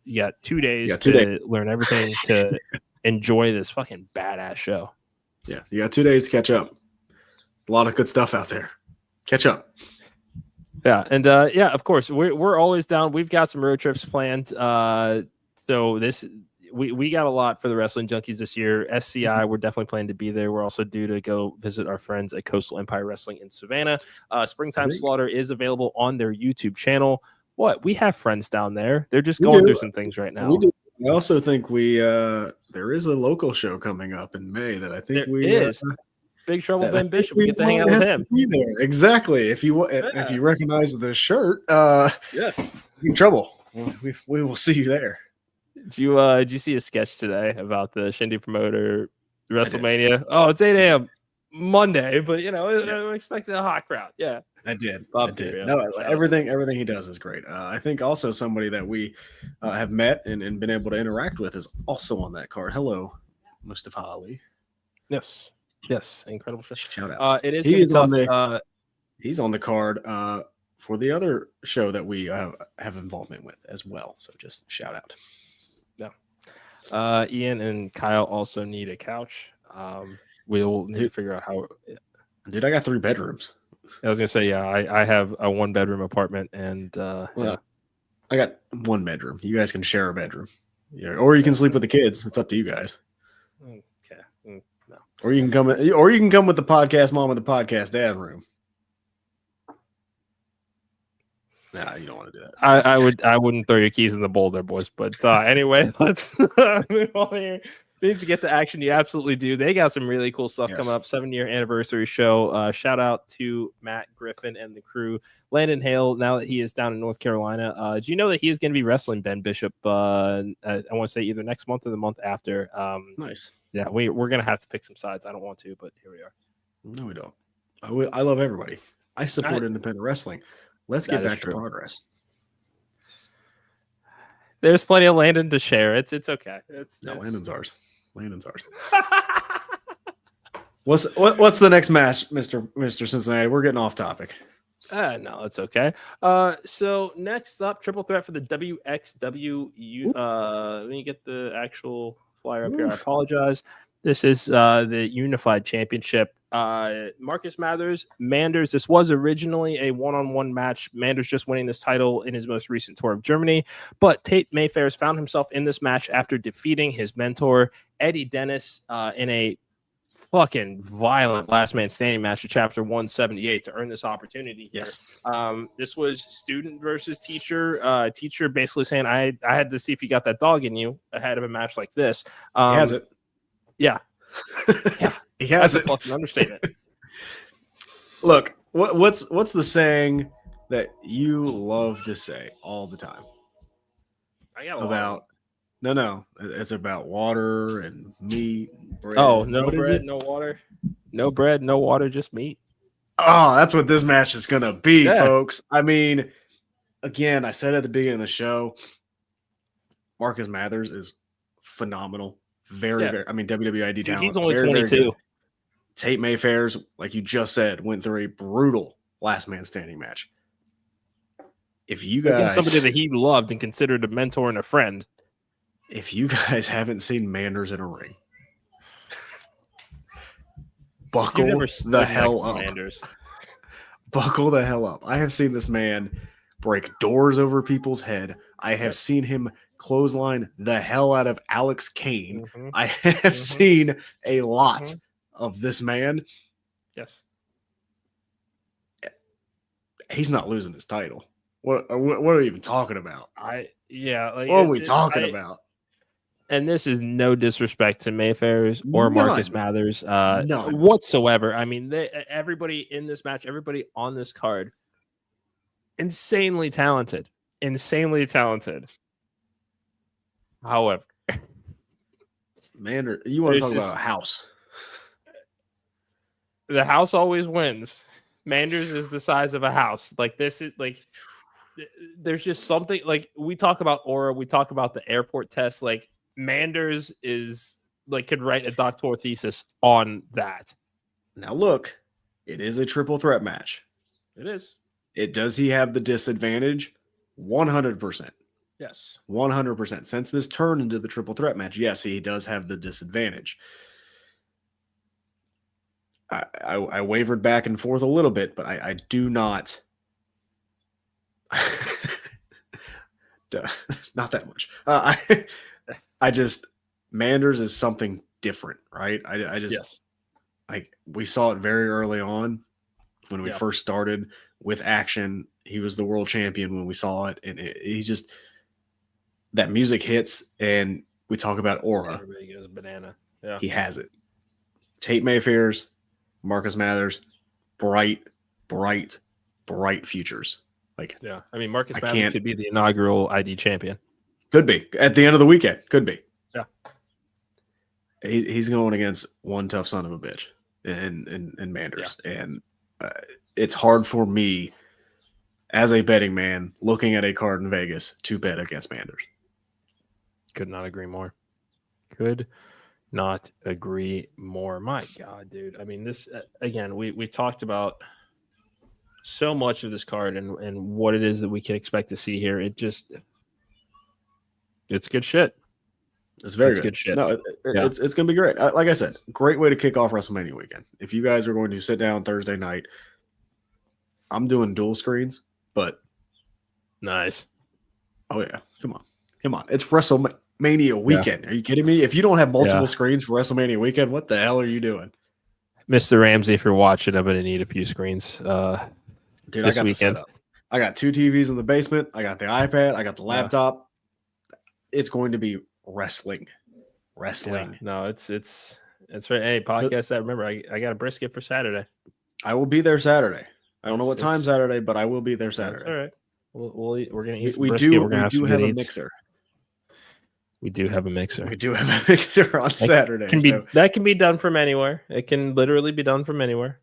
You got 2 days to learn everything to enjoy this fucking badass show. Yeah. You got 2 days to catch up. A lot of good stuff out there. Catch up. Yeah, and yeah, of course, we're always down. We've got some road trips planned. So we got a lot for the Wrestling Junkies this year. SCI, we're definitely planning to be there. We're also due to go visit our friends at Coastal Empire Wrestling in Savannah. Springtime Slaughter is available on their YouTube channel. We have friends down there. They're just going through some things right now. We do. I also think there is a local show coming up in May that I think Big Trouble Ben Bishop. We get to hang out with him. Be there. Exactly. If you recognize the shirt, Big Trouble. We will see you there. Did you see a sketch today about the Shindy promoter WrestleMania? Oh, it's 8 a.m. Monday, but I'm expecting a hot crowd. Yeah, I did. No, everything he does is great. I think also somebody that we have met and been able to interact with is also on that card. Hello, Mustafa Ali. Yes, incredible show. Shout out. It is. He's on the card for the other show that we have involvement with as well. So just shout out. Yeah. Ian and Kyle also need a couch. We'll need to figure out how. Dude, I got 3 bedrooms. I was gonna say, yeah, I have a 1-bedroom apartment, and I got 1 bedroom. You guys can share a bedroom, or you can sleep with the kids. It's up to you guys. Okay. No. Or you can come with the podcast mom and the podcast dad room. Nah, you don't want to do that. I wouldn't throw your keys in the bowl there, boys. But anyway, let's move on here. Needs to get to action. You absolutely do. They got some really cool stuff coming up. 7-year anniversary show. Shout out to Matt Griffin and the crew. Landon Hale, now that he is down in North Carolina, do you know that he is going to be wrestling Ben Bishop? I want to say either next month or the month after. Nice. Yeah, we're going to have to pick some sides. I don't want to, but here we are. No, we don't. I love everybody. I support independent wrestling. Let's get back to progress. There's plenty of Landon to share. It's okay. Landon's ours. Landon's ours. What's the next match, Mr. Cincinnati? We're getting off topic. No, it's okay. So next up, triple threat for the WXW. Let me get the actual flyer up here. I apologize. This is the Unified Championship. Marcus Manders. This was originally a one-on-one match. Manders just winning this title in his most recent tour of Germany. But Tate Mayfair has found himself in this match after defeating his mentor, Eddie Dennis, in a fucking violent last man standing match of chapter 178 to earn this opportunity here. Yes. This was student versus teacher. Teacher basically saying, I had to see if you got that dog in you ahead of a match like this. He has it. Yeah. Yeah. He has it. Fucking understatement. Look, what's the saying that you love to say all the time? I got about No, it's about water and meat. And bread. Oh, no bread, no water. No bread, no water, just meat. Oh, that's what this match is going to be, folks. I mean, again, I said at the beginning of the show, Marcus Mathers is phenomenal. Very, I mean, WWID talent. He's only 22. Tate Mayfair's, like you just said, went through a brutal last man standing match. If you guys... Against somebody that he loved and considered a mentor and a friend. If you guys haven't seen Manders in a ring, buckle the hell up. Manders. Buckle the hell up. I have seen this man break doors over people's head. I have seen him clothesline the hell out of Alex Kane. Mm-hmm. I have seen a lot of this man. Yes. He's not losing his title. What are we even talking about? Like, what are we talking about? And this is no disrespect to Mayfair's or Marcus Mathers whatsoever. I mean, everybody in this match, everybody on this card, insanely talented. However, man, you want to talk about a house? The house always wins. Manders is the size of a house. Like this is like, there's just something like we talk about aura. We talk about the airport test. Like Manders is like could write a doctoral thesis on that. Now look, it is a triple threat match. It is. Does he have the disadvantage? 100%. Yes. 100%. Since this turned into the triple threat match, yes, he does have the disadvantage. I wavered back and forth a little bit, but I do not. Not that much. I just Manders is something different, right? I just like we saw it very early on when we first started with Action. He was the world champion when we saw it, and he just that music hits, and we talk about aura. Everybody goes banana. Yeah, he has it. Tate Mayfair's, Marcus Mathers, bright futures. Like, yeah, I mean, Marcus Mathers could be the inaugural ID champion. Could be at the end of the weekend. Could be. Yeah, he's going against one tough son of a bitch and Manders, and it's hard for me as a betting man looking at a card in Vegas to bet against Manders. Could not agree more. Could not agree more. My God, dude. I mean, this again. We talked about so much of this card and what it is that we can expect to see here. It's good shit. It's good shit. No, it's going to be great. Like I said, great way to kick off WrestleMania weekend. If you guys are going to sit down Thursday night, I'm doing dual screens, but nice. Oh yeah, come on. It's WrestleMania weekend. Are you kidding me? If you don't have multiple screens for WrestleMania weekend, what the hell are you doing? Mr. Ramsey, if you're watching, I'm going to need a few screens. Dude, I got weekend. I got 2 TVs in the basement. I got the iPad. I got the laptop. It's going to be wrestling. Yeah. No, it's right. Hey, podcast that. Remember, I got a brisket for Saturday. I will be there Saturday. I don't know what time Saturday, but I will be there Saturday. That's all right. We're gonna eat. We do have a mixer. We do have a mixer. We do have a mixer on Saturday. That can be done from anywhere. It can literally be done from anywhere.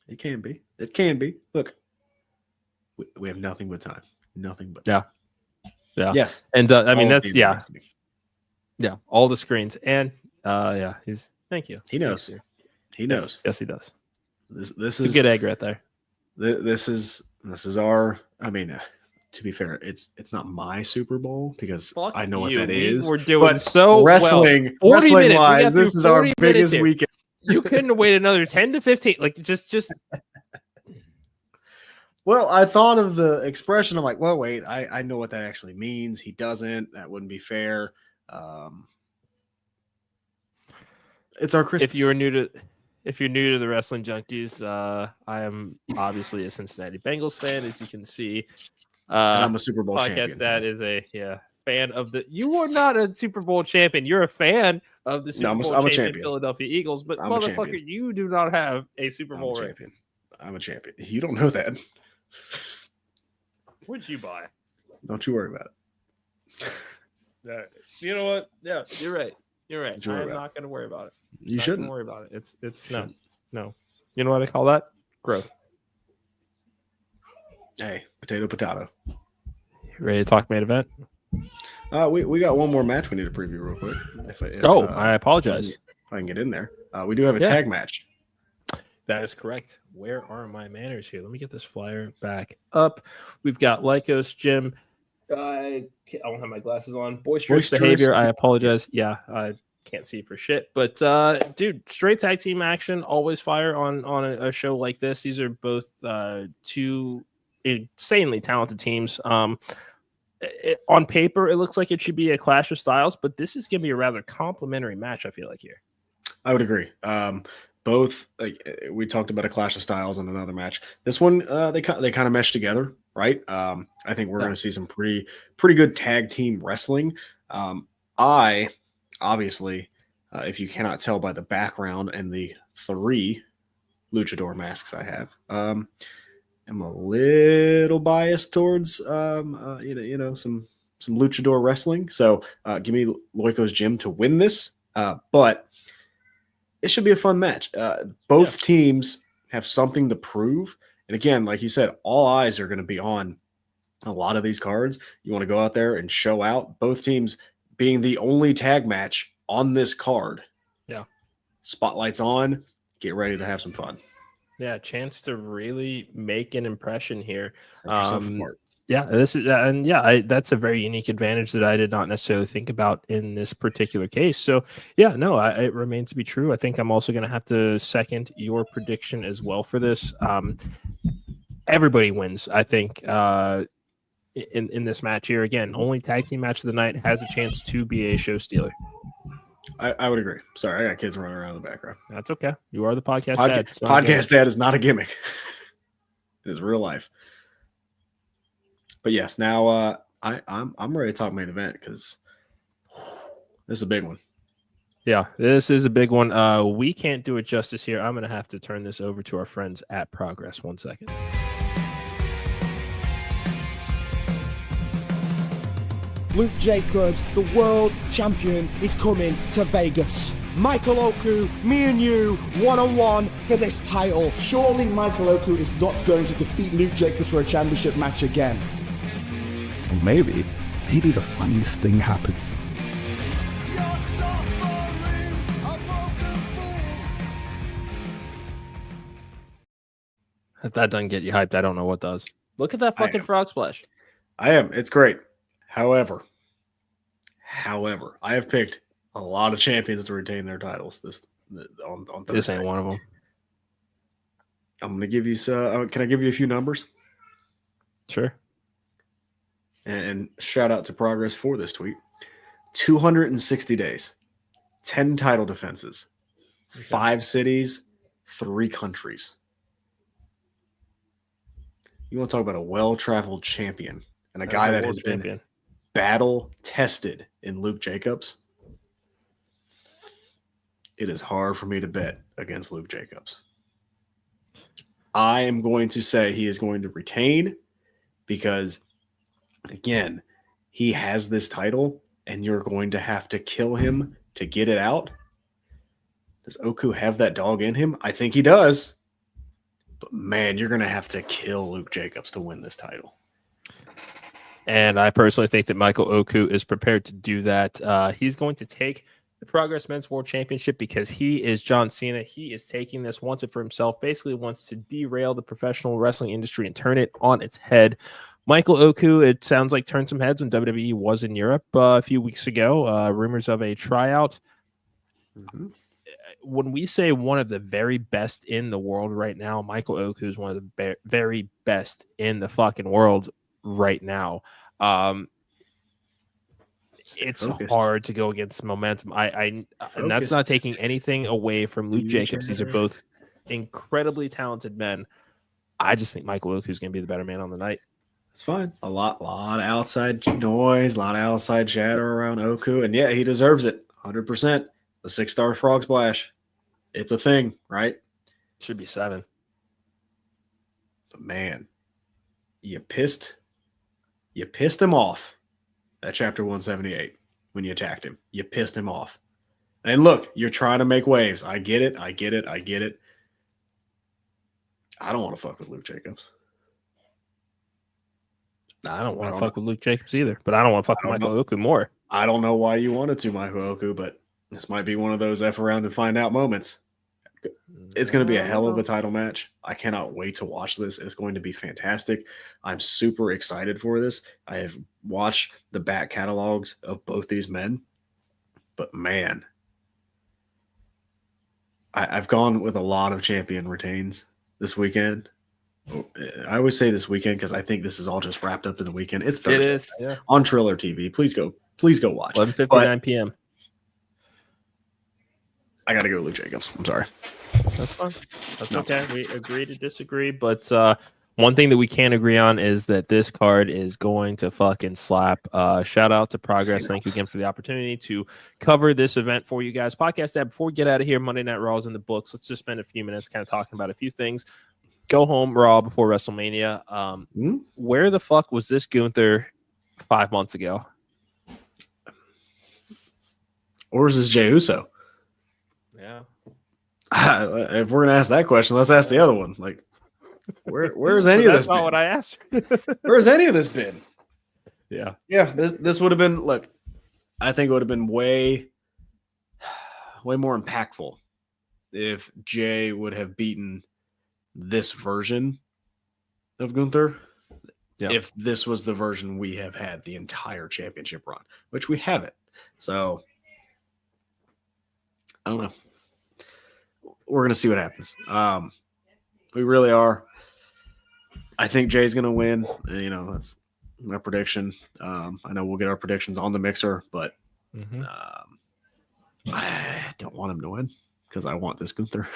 It can be. It can be. Look, we have nothing but time. Nothing but time. Yeah. Yes. And I mean, that's yeah. All the screens. And thank you. He knows. He knows. Yes, he does. This is a good egg right there. This is our. I mean, to be fair, it's not my Super Bowl because I know what that is. We're doing so wrestling. Well. Wrestling wise, this is our biggest weekend. You couldn't wait another 10 to 15. Like just. Well, I thought of the expression. I'm like, well, wait, I know what that actually means. He doesn't. That wouldn't be fair. It's our Christmas. If you're new to the Wrestling Junkies, I am obviously a Cincinnati Bengals fan, as you can see. And I'm a Super Bowl podcast champion. that is a fan of the. You are not a Super Bowl champion. You're a fan of the Super Bowl champion Philadelphia Eagles, but motherfucker, you do not have a Super Bowl champion. I'm a champion. You don't know that. What'd you buy? Don't you worry about it. You know what? Yeah, you're right. You're right. I'm not going to worry about it. You shouldn't worry about it. It's no. You know what I call that? Growth. Hey, potato. Ready to talk main event? We got one more match we need to preview real quick. I apologize. If I can get in there. We do have a tag match. That is correct. Where are my manners here? Let me get this flyer back up. We've got Lycos Gym. I don't have my glasses on. Boisterous behavior. I apologize. Yeah, I can't see for shit. But dude, straight tag team action. Always fire on a show like this. These are both two insanely talented teams. On paper, it looks like it should be a clash of styles, but this is going to be a rather complimentary match. I feel like here. I would agree. Both, like we talked about a clash of styles in another match. This one, they kind of mesh together, right? I think we're going to see some pretty good tag team wrestling. I obviously, if you cannot tell by the background and the 3 luchador masks I have, am a little biased towards some luchador wrestling. So give me Loico's Gym to win this, but it should be a fun match. Both teams have something to prove. And again, like you said, all eyes are going to be on a lot of these cards. You want to go out there and show out. Both teams being the only tag match on this card. Yeah. Spotlights on. Get ready to have some fun. Yeah, chance to really make an impression here. Yeah, this is that's a very unique advantage that I did not necessarily think about in this particular case. So it remains to be true. I think I'm also going to have to second your prediction as well for this. Everybody wins, I think, in this match here. Again, only tag team match of the night has a chance to be a show stealer. I would agree. Sorry, I got kids running around in the background. That's okay. You are the podcast dad. So podcast dad is not a gimmick. It is real life. But yes, now I'm ready to talk main event because this is a big one. Yeah, this is a big one. We can't do it justice here. I'm going to have to turn this over to our friends at Progress. 1 second. Luke Jacobs, the world champion, is coming to Vegas. Michael Oku, me and you, one-on-one for this title. Surely Michael Oku is not going to defeat Luke Jacobs for a championship match again. Or maybe the funniest thing happens. If that doesn't get you hyped, I don't know what does. Look at that fucking frog splash. I am. It's great. However, I have picked a lot of champions to retain their titles on Thursday. This ain't one of them. I'm going to give you can I give you a few numbers? Sure. And shout out to Progress for this tweet. 260 days, 10 title defenses, 5 cities, 3 countries. You want to talk about a well-traveled champion and a guy that has been battle-tested in Luke Jacobs? It is hard for me to bet against Luke Jacobs. I am going to say he is going to retain because, again, he has this title and you're going to have to kill him to get it out. Does Oku have that dog in him? I think he does. But man, you're going to have to kill Luke Jacobs to win this title. And I personally think that Michael Oku is prepared to do that. He's going to take the Progress Men's World Championship because he is John Cena. He is taking this, wants it for himself, basically wants to derail the professional wrestling industry and turn it on its head. Michael Oku, it sounds like, turned some heads when WWE was in Europe a few weeks ago. Rumors of a tryout. Mm-hmm. When we say one of the very best in the world right now, Michael Oku is one of the very best in the fucking world right now. It's hard to go against momentum. And that's not taking anything away from Luke Jacobs. These are both incredibly talented men. I just think Michael Oku is going to be the better man on the night. That's fine. A lot of outside noise, a lot of outside chatter around Oku, and yeah, he deserves it. 100%. The 6-star frog splash. It's a thing, right? Should be 7. But man, you pissed him off at chapter 178 when you attacked him. You pissed him off. And look, you're trying to make waves. I get it. I don't want to fuck with Luke Jacobs. I don't want to fuck with Luke Jacobs either, but I don't want to fuck with Michael Oku more. I don't know why you wanted to, Michael Oku, but this might be one of those F around and find out moments. It's going to be a hell of a title match. I cannot wait to watch this. It's going to be fantastic. I'm super excited for this. I have watched the back catalogs of both these men, but man, I've gone with a lot of champion retains this weekend. I always say this weekend because I think this is all just wrapped up in the weekend. It's Thursday. It is, on Triller TV. Please go watch. 11:59 p.m. I got to go Luke Jacobs. I'm sorry. That's fine. That's okay. We agree to disagree, but one thing that we can agree on is that this card is going to fucking slap. Shout out to Progress. Thank you again for the opportunity to cover this event for you guys. Podcast that before we get out of here, Monday Night Raw is in the books. Let's just spend a few minutes kind of talking about a few things. Go home Raw before WrestleMania. Where the fuck was this Gunther 5 months ago? Or is this Jey Uso? Yeah. If we're gonna ask that question, let's ask the other one. Like, where's any of this? That's not what I asked. Where's any of this been? Yeah. This would have been. Look, I think it would have been way more impactful if Jay would have beaten this version of Gunther. Yeah. If this was the version we have had the entire championship run, which we haven't. So I don't know. We're going to see what happens. We really are. I think Jay's going to win. You know, that's my prediction. I know we'll get our predictions on the mixer, but I don't want him to win because I want this Gunther.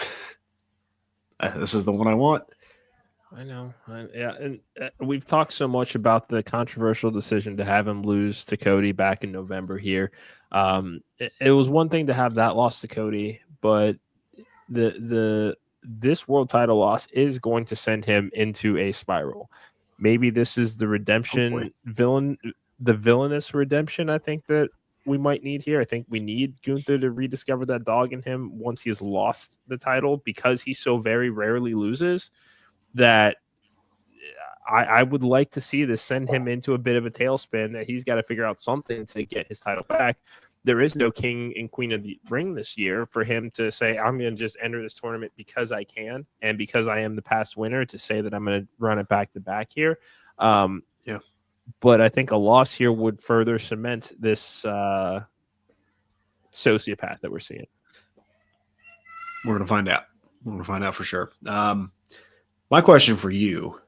This is the one I want. I know. And we've talked so much about the controversial decision to have him lose to Cody back in November here. It was one thing to have that loss to Cody, but this world title loss is going to send him into a spiral. Maybe this is the redemption the villainous redemption I think that we might need here. I think we need Gunther to rediscover that dog in him once he has lost the title, because he so very rarely loses that I would like to see this send him into a bit of a tailspin, that he's got to figure out something to get his title back. There is no king and queen of the ring this year for him to say, I'm going to just enter this tournament because I can, and because I am the past winner, to say that I'm going to run it back to back here. But I think a loss here would further cement this sociopath that we're seeing. We're going to find out. We're going to find out for sure. My question for you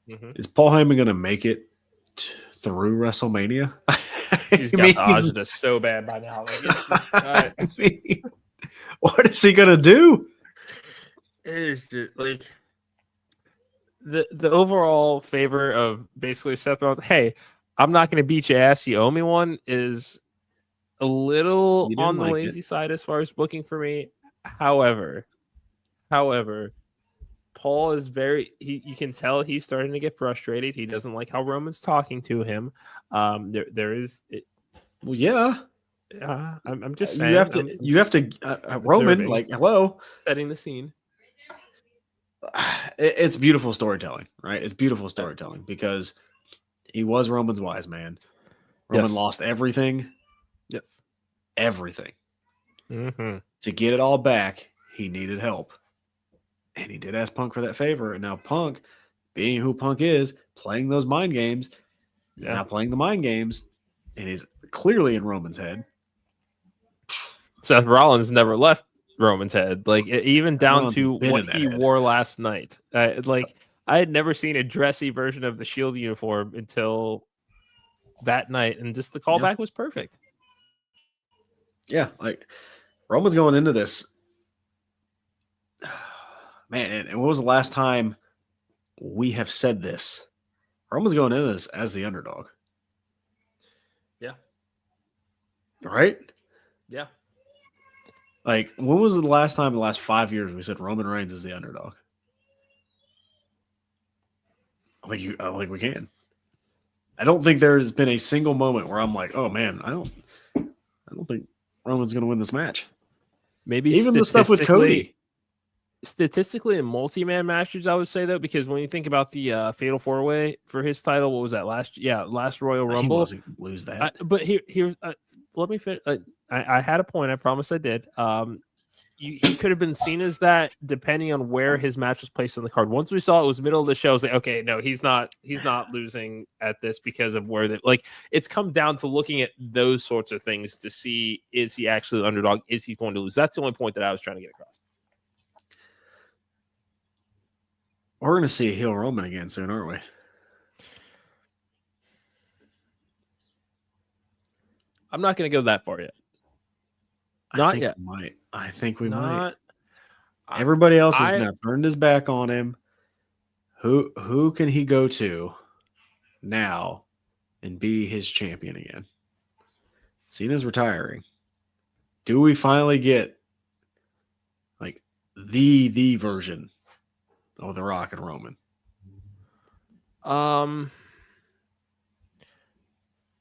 is Paul Heyman going to make it through WrestleMania? He's got dodged us so bad by now. I mean, what is he going to do? It is just like the overall favor of basically Seth Rollins. Hey, I'm not going to beat your ass. You owe me one, is a little on the lazy side as far as booking for me. However, Paul is you can tell he's starting to get frustrated. He doesn't like how Roman's talking to him. Well, yeah. I'm just saying. You have to. Roman, like, hello. Setting the scene. It's beautiful storytelling, right? It's beautiful storytelling because he was Roman's wise man. Roman lost everything. Yes. Everything. Mm-hmm. To get it all back, he needed help. And he did ask Punk for that favor. And now Punk, being who Punk is, playing those mind games, he's now playing the mind games, and he's clearly in Roman's head. Seth Rollins never left Roman's head, like even down Rollins to been what in that he head. wore last night. Like I had never seen a dressy version of the Shield uniform until that night, and just the callback was perfect. Yeah, like Roman's going into this. Man, and when was the last time we have said this? Roman's going into this as the underdog. Yeah. Right? Yeah. Like, when was the last time in the last 5 years we said Roman Reigns is the underdog? I think we can. I don't think there's been a single moment where I'm like, oh man, I don't think Roman's going to win this match. Maybe even the stuff with Cody. Statistically, in multi-man matches, I would say though, because when you think about the Fatal 4-Way for his title, what was that last Royal Rumble? He wasn't lose that. But here, let me finish. I had a point. I promise I did. He could have been seen as that depending on where his match was placed on the card. Once we saw it was middle of the show, I was like, okay, no, he's not losing at this because of where it's come down to looking at those sorts of things to see, is he actually the underdog? Is he going to lose? That's the only point that I was trying to get across. We're going to see a heel Roman again soon, aren't we? I'm not going to go that far yet. Not yet. I think we might. Not. Everybody else has now turned his back on him. Who can he go to now and be his champion again? Cena's retiring. Do we finally get like the version of The Rock and Roman?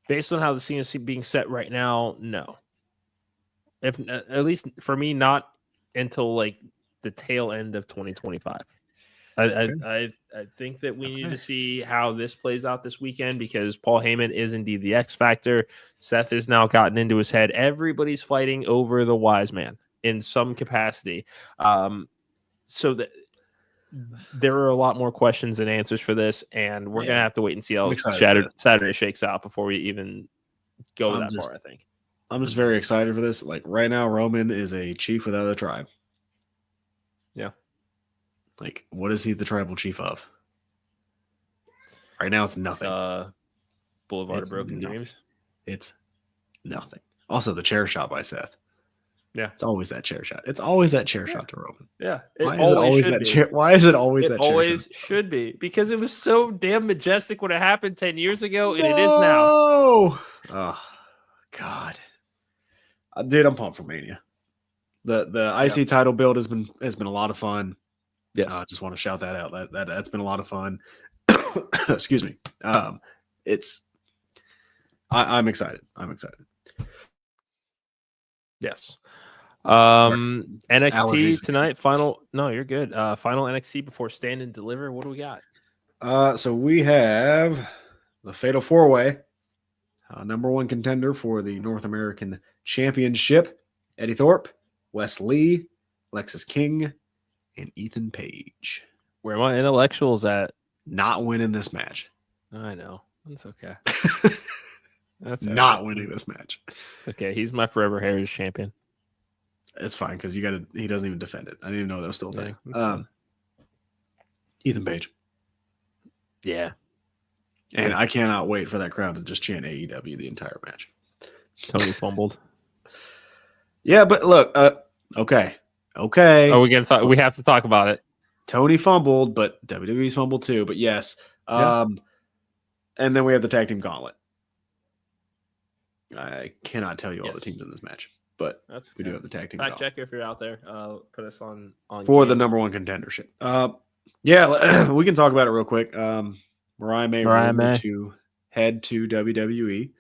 Based on how the scene is being set right now, no. If at least for me, not until like the tail end of 2025. I think that we need to see how this plays out this weekend, because Paul Heyman is indeed the X factor. Seth has now gotten into his head. Everybody's fighting over the wise man in some capacity. So that there are a lot more questions than answers for this, and we're gonna have to wait and see how Saturday shakes out before we even go that far. I think. I'm just very excited for this. Like right now, Roman is a chief without a tribe. Yeah. Like, what is he the tribal chief of? Right now, it's nothing. Boulevard of Broken Dreams. It's nothing. Also, the chair shot by Seth. Yeah. It's always that chair shot. It's always that chair shot to Roman. Yeah. Why is it always that chair? Why is it always that chair? It always should be, because it was so damn majestic when it happened 10 years ago, and it is now. Oh, God. Dude, I'm pumped for Mania. The IC title build has been a lot of fun. Yes. I just want to shout that out. That's been a lot of fun. Excuse me. I'm excited. I'm excited. Yes. NXT Allergies. tonight. No, you're good. Final NXT before Stand and Deliver. What do we got? So we have the Fatal 4-Way. Number one contender for the North American Championship: Eddie Thorpe, Wes Lee, Lexis King, and Ethan Page. Where are my intellectuals at? Not winning this match. I know. That's okay. That's not winning this match. It's okay. He's my forever heritage champion. It's fine, because he doesn't even defend it. I didn't even know that was still a thing. Yeah, Ethan Page. Yeah. And I cannot wait for that crowd to just chant AEW the entire match. Tony fumbled. Yeah, but look, okay. Oh, we have to talk about it. Tony fumbled, but WWE's fumbled too. But yes. And then we have the tag team gauntlet. I cannot tell you all the teams in this match, but we do have the tag team Fact gauntlet. checker, if you're out there, put us on for the number one contendership. Yeah, we can talk about it real quick. Mariah May to head to WWE.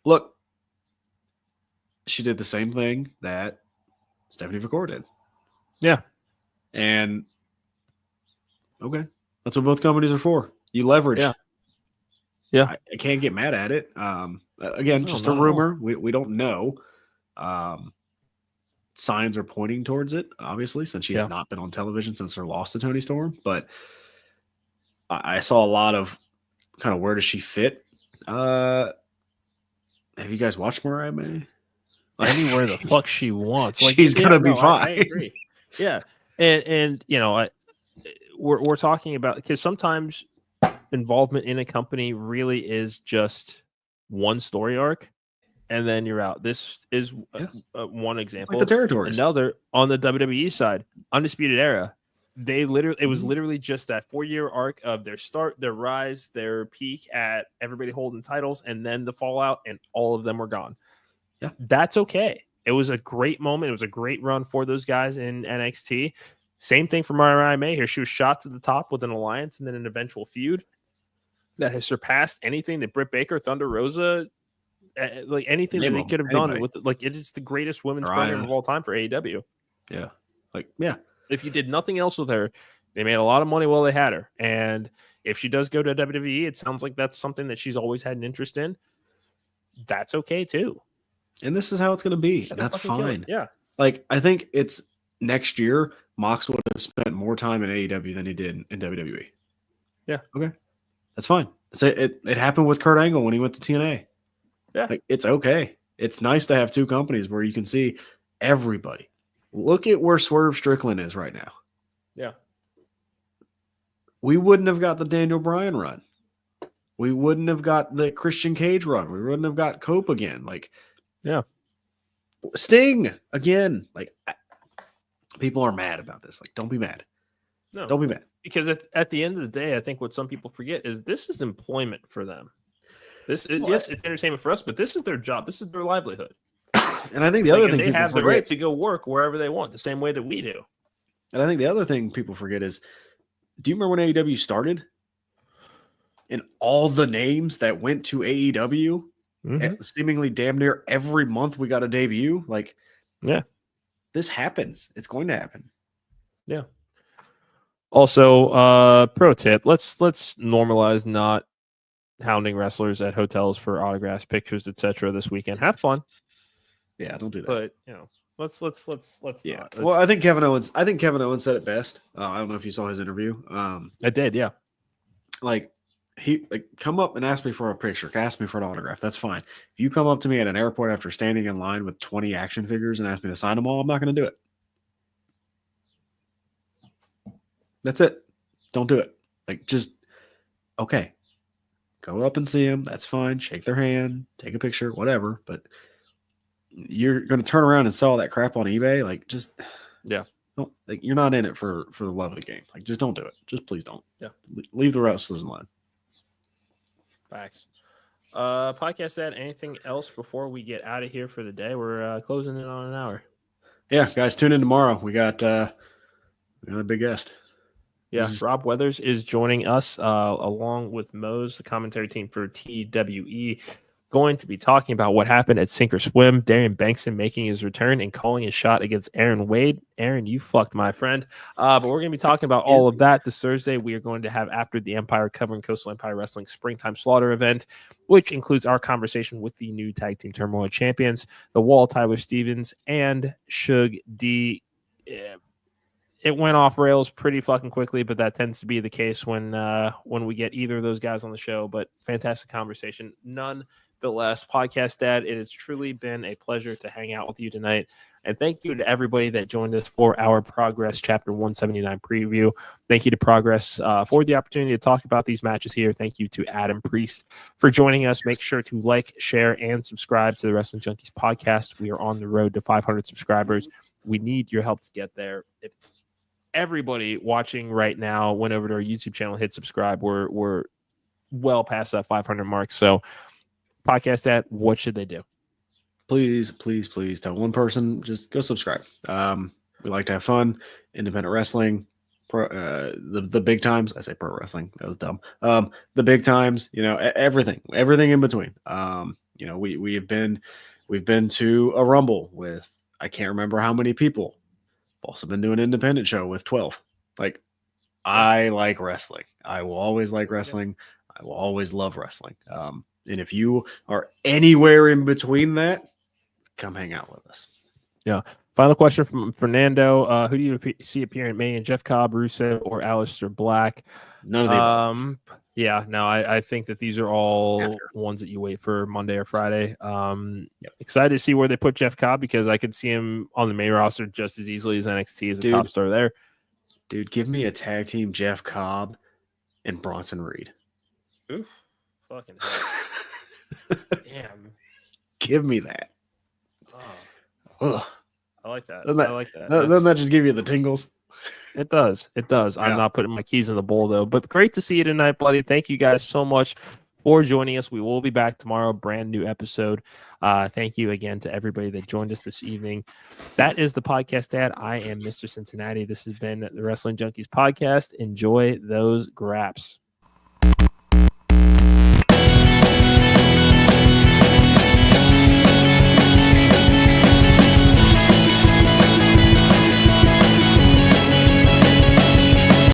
look, she did the same thing that Stephanie McCord did. Yeah. And okay, that's what both companies are for. You leverage. Yeah. Yeah. I can't get mad at it. Again, No, just a not at all. rumor. We don't know. Signs are pointing towards it, obviously, since she has not been on television since her loss to Toni Storm. But I saw a lot of kind of where does she fit. Have you guys watched Mariah May? Anywhere the fuck she wants. Like, she's gonna be fine. I agree. Yeah. And you know, we're talking about, because sometimes involvement in a company really is just one story arc, and then you're out. This is one example. Like the territories. Another on the WWE side, Undisputed Era. It was literally just that 4-year arc of their start, their rise, their peak at everybody holding titles, and then the fallout, and all of them were gone. Yeah, that's okay. It was a great moment. It was a great run for those guys in NXT. Same thing for Mariah May here. She was shot to the top with an alliance and then an eventual feud that has surpassed anything that Britt Baker, Thunder Rosa, like anything that they could have done with. Like, it is the greatest women's program of all time for AEW. Yeah, like yeah. If you did nothing else with her, they made a lot of money while they had her. And if she does go to WWE, it sounds like that's something that she's always had an interest in. That's okay too. And this is how it's going to be. And that's fine. Yeah. Like, I think it's next year, Mox would have spent more time in AEW than he did in WWE. Yeah. Okay. That's fine. It happened with Kurt Angle when he went to TNA. Yeah. Like, it's okay. It's nice to have two companies where you can see everybody. Look at where Swerve Strickland is right now. Yeah. We wouldn't have got the Daniel Bryan run. We wouldn't have got the Christian Cage run. We wouldn't have got Cope again. Like, yeah. Sting again. Like, people are mad about this. Like, don't be mad. No, don't be mad. Because at the end of the day, I think what some people forget is this is employment for them. Yes, it's entertainment for us, but this is their job. This is their livelihood. And I think the other thing they have the right to go work wherever they want, the same way that we do. And I think the other thing people forget is, do you remember when AEW started? And all the names that went to AEW, seemingly damn near every month we got a debut. Like, yeah, this happens. It's going to happen. Yeah. Also, pro tip: let's normalize not hounding wrestlers at hotels for autographs, pictures, etc. this weekend. Have fun. Yeah, don't do that. But you know, let's yeah. not. Well, I think Kevin Owens said it best. I don't know if you saw his interview. I did. Yeah. Like, he come up and ask me for a picture, ask me for an autograph. That's fine. If you come up to me at an airport after standing in line with 20 action figures and ask me to sign them all, I'm not going to do it. That's it. Don't do it. Like, just okay. Go up and see them. That's fine. Shake their hand, take a picture, whatever. But you're going to turn around and sell that crap on eBay. Like, just don't, like, you're not in it for the love of the game. Like, just don't do it. Just please don't. Yeah. Leave the wrestlers in line. Facts. Podcast ad, anything else before we get out of here for the day? We're closing in on an hour. Yeah, guys, tune in tomorrow. We got a big guest. Yeah, Rob Weathers is joining us along with Mose, the commentary team for TWE. Going to be talking about what happened at Sink or Swim. Darian Bankson making his return and calling his shot against Aaron Wade. Aaron, you fucked, my friend. But we're going to be talking about all of that this Thursday. We are going to have After the Empire covering Coastal Empire Wrestling Springtime Slaughter event, which includes our conversation with the new Tag Team Turmoil champions, The Wall, Tyler Stevens, and Suge D. It went off rails pretty fucking quickly, but that tends to be the case when we get either of those guys on the show. But fantastic conversation, nonetheless. Podcast Dad, it has truly been a pleasure to hang out with you tonight, and thank you to everybody that joined us for our Progress Chapter 179 preview. Thank you to Progress for the opportunity to talk about these matches here. Thank you to Adam Priest for joining us. Make sure to like, share, and subscribe to the Wrestling Junkies podcast. We are on the road to 500 subscribers. We need your help to get there. If everybody watching right now went over to our YouTube channel, hit subscribe, we're well past that 500 mark. So podcast at, what should they do? Please tell one person, just go subscribe. We like to have fun, independent wrestling, the big times. I say pro wrestling, that was dumb. The big times, everything in between. You know, we've been to a Rumble with I can't remember how many people. I've also been to an independent show with 12. Like, I like wrestling. I will always like wrestling. I will always love wrestling. And if you are anywhere in between that, come hang out with us. Yeah. Final question from Fernando. Who do you see appearing at Mania? Jeff Cobb, Rusev, or Aleister Black? None of the above. Yeah, no, I think that these are all ones that you wait for Monday or Friday. Excited to see where they put Jeff Cobb, because I could see him on the main roster just as easily as NXT as a top star there. Dude, give me a tag team Jeff Cobb and Bronson Reed. Oof. Fucking hell. Damn. Give me that. Oh. I like that. I like that. Doesn't that just give you the tingles? It does. It does. I'm not putting my keys in the bowl, though. But great to see you tonight, Bloody. Thank you guys so much for joining us. We will be back tomorrow, brand new episode. Thank you again to everybody that joined us this evening. That is the podcast, Dad. I am Mr. Cincinnati. This has been the Wrestling Junkies podcast. Enjoy those graps.